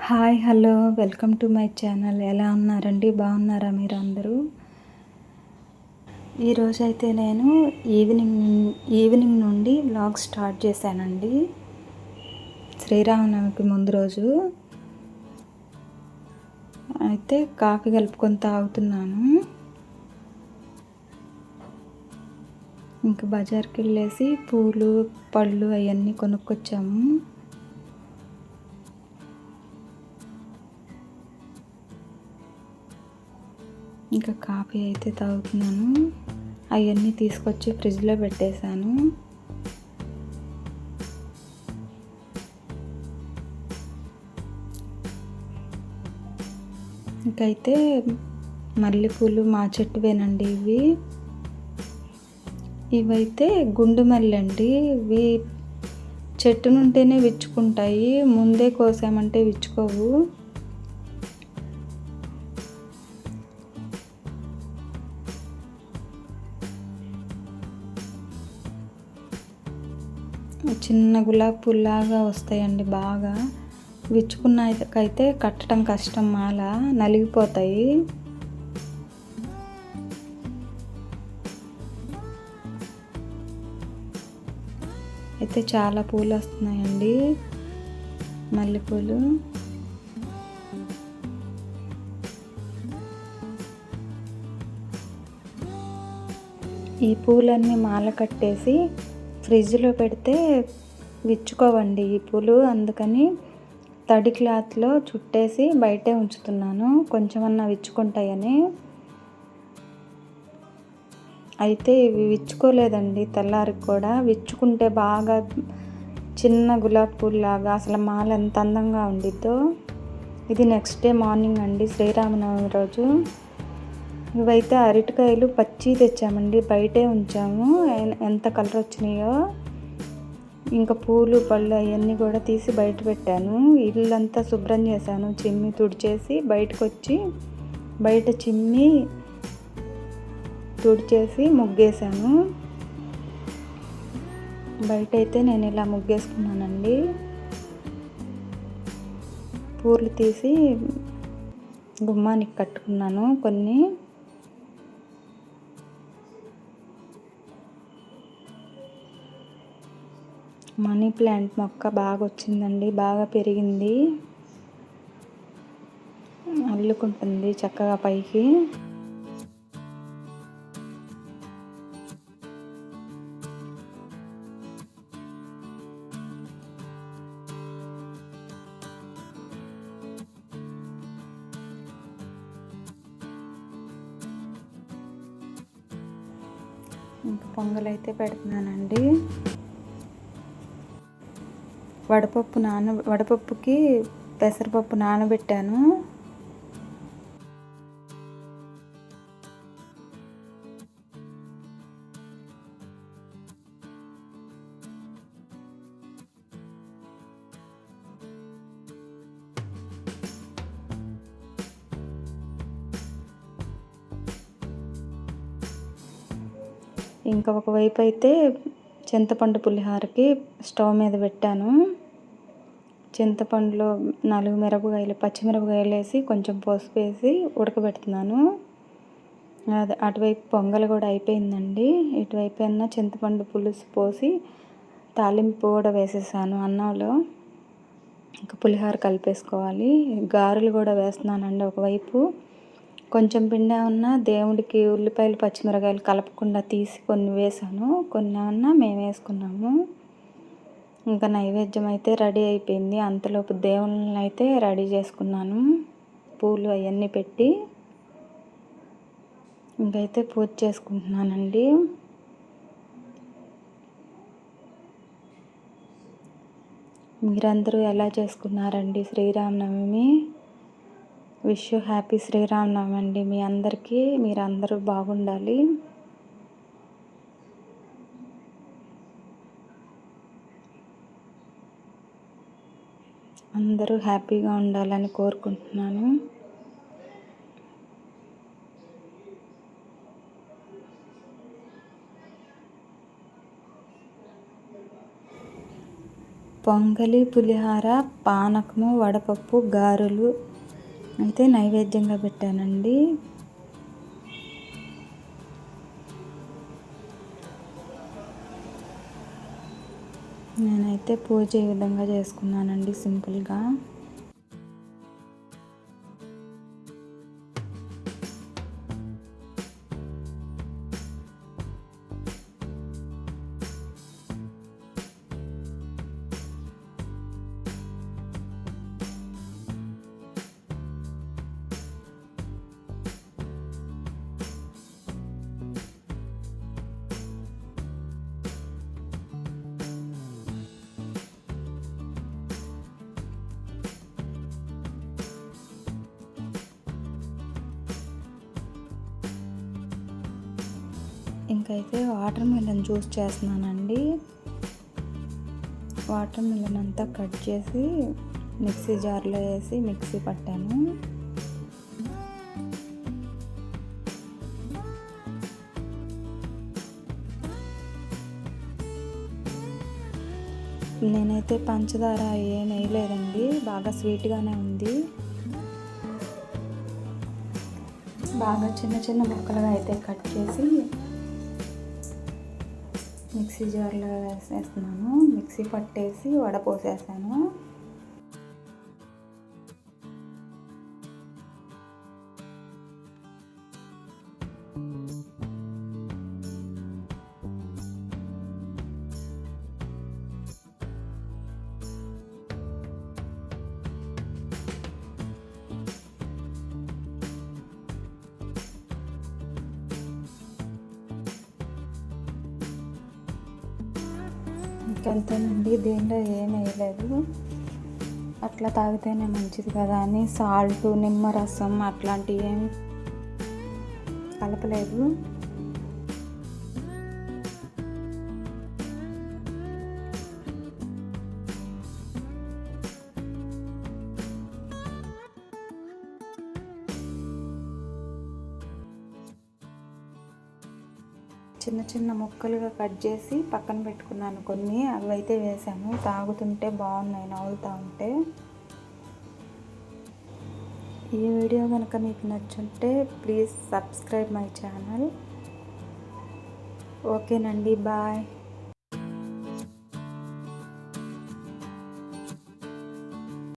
Hi hello welcome to my channel. ఎలా ఉన్నారండి? బాగున్నారా మీరు అందరూ? ఈరోజైతే నేను ఈవినింగ్ నుండి వ్లాగ్ స్టార్ట్ చేశానండి. శ్రీరామనవమికి ముందు రోజు అయితే కాఫీ కలుపుకొని తాగుతున్నాను. ఇంకా బజార్కి వెళ్ళేసి పూలు పళ్ళు అవన్నీ కొనుక్కొచ్చాము. ఇంకా కాఫీ అయితే తాగుతున్నాను. అవన్నీ తీసుకొచ్చి ఫ్రిడ్జ్లో పెట్టేశాను. ఇంకైతే మల్లెపూలు మా చెట్టువేనండి ఇవైతే గుండు మల్లె అండి. ఇవి చెట్టు నుంటేనే విచ్చుకుంటాయి, ముందే కోసామంటే విచ్చుకోవు. చిన్న గులాబీ పూల్లాగా వస్తాయండి. బాగా విచ్చుకున్నాకైతే కట్టడం కష్టం, మాల నలిగిపోతాయి. అయితే చాలా పూలు వస్తున్నాయండి మల్లెపూలు. ఈ పూలన్నీ మాల కట్టేసి ఫ్రిడ్జ్లో పెడితే విచ్చుకోవండి ఈ పూలు. అందుకని తడి క్లాత్లో చుట్టేసి బయటే ఉంచుతున్నాను, కొంచెమన్నా విచ్చుకుంటాయని. అయితే ఇవి విచ్చుకోలేదండి. తెల్లారికి కూడా విచ్చుకుంటే బాగా చిన్న గులాబీ పూల్లాగా అసలు మాల ఎంత అందంగా ఉండిద్దో. ఇది నెక్స్ట్ డే మార్నింగ్ అండి, శ్రీరామనవమి రోజు. ఇవైతే అరటికాయలు పచ్చి తెచ్చామండి, బయటే ఉంచాము. ఎంత కలర్ వచ్చినాయో. ఇంకా పూలు పళ్ళు అవన్నీ కూడా తీసి బయట పెట్టాను. ఇల్లంతా శుభ్రం చేశాను, చిమ్మి తుడిచేసి బయటకు వచ్చి బయట చిమ్మి తుడిచేసి ముగ్గేసాను. బయట అయితే నేను ఇలా ముగ్గేసుకున్నానండి. పూలు తీసి గుమ్మానికి కట్టుకున్నాను కొన్ని. మనీ ప్లాంట్ మొక్క బాగా వచ్చిందండి, బాగా పెరిగింది, అల్లుకుంటుంది చక్కగా పైకి. ఇంకా పొంగలైతే పెడుతున్నానండి. వడపప్పుకి పెసరపప్పు నానబెట్టాను. ఇంకా ఒకవైపు అయితే చింతపండు పులిహోరకి స్టవ్ మీద పెట్టాను. చింతపండులో 4 మిరపకాయలు పచ్చిమిరపకాయలు వేసి కొంచెం పసుపు వేసి ఉడకబెడుతున్నాను. అటువైపు పొంగల్ కూడా అయిపోయిందండి. ఇటువైపు అన్న చింతపండు పులుసు పోసి తాలింపు కూడా వేసేసాను అన్నంలో. ఇంకా పులిహోర కలిపేసుకోవాలి. గారెలు కూడా వేస్తున్నానండి ఒకవైపు. కొంచెం పిండి ఏమన్నా దేవుడికి ఉల్లిపాయలు పచ్చిమిరకాయలు కలపకుండా తీసి కొన్ని వేసాను, కొన్ని ఏమన్నా మేము వేసుకున్నాము. ఇంకా నైవేద్యం అయితే రెడీ అయిపోయింది. అంతలోపు దేవుళ్ళని అయితే రెడీ చేసుకున్నాను, పూలు అవన్నీ పెట్టి. ఇంకైతే పూజ చేసుకుంటున్నానండి. మీరందరూ ఎలా చేసుకున్నారండి Sri Rama Navami? Wish you happy Sri Rama Navami అండి మీ అందరికీ. మీరందరూ బాగుండాలి. అందరూ హ్యాపీగా ఉండాలని కోరుకుంటున్నాను. పొంగలి, పులిహార, పానకము, వడపప్పు, గారెలు అయితే నైవేద్యంగా పెట్టానండి. నేనైతే పూజ ఈ విధంగా చేసుకున్నానండి, సింపుల్గా. ఇంకైతే వాటర్ మిలన్ జ్యూస్ చేస్తున్నానండి. వాటర్ మిలన్ అంతా కట్ చేసి మిక్సీ జార్లో వేసి మిక్సీ పట్టాను. నేనైతే పంచదార ఏం వేయలేదండి, బాగా స్వీట్గానే ఉంది. బాగా చిన్న చిన్న ముక్కలుగా అయితే కట్ చేసి మిక్సీ జార్లో వేసేస్తున్నాను. మిక్సీ పట్టేసి వడపోసేసాను. ఇంకంతేనండి, దీనిలో ఏం వేయలేదు. అట్లా తాగితేనే మంచిది కదా అని సాల్ట్, నిమ్మరసం అట్లాంటివి ఏమి కలపలేదు. చిన్న చిన్న ముక్కలుగా కట్ చేసి పక్కన పెట్టుకున్నాను కొన్ని, అవి అయితే వేసాను. తాగుతుంటే బాగున్నాయి, నవ్వులుతూ ఉంటే. ఈ వీడియో కనుక మీకు నచ్చుంటే ప్లీజ్ సబ్స్క్రైబ్ మై ఛానల్. ఓకేనండి, బాయ్.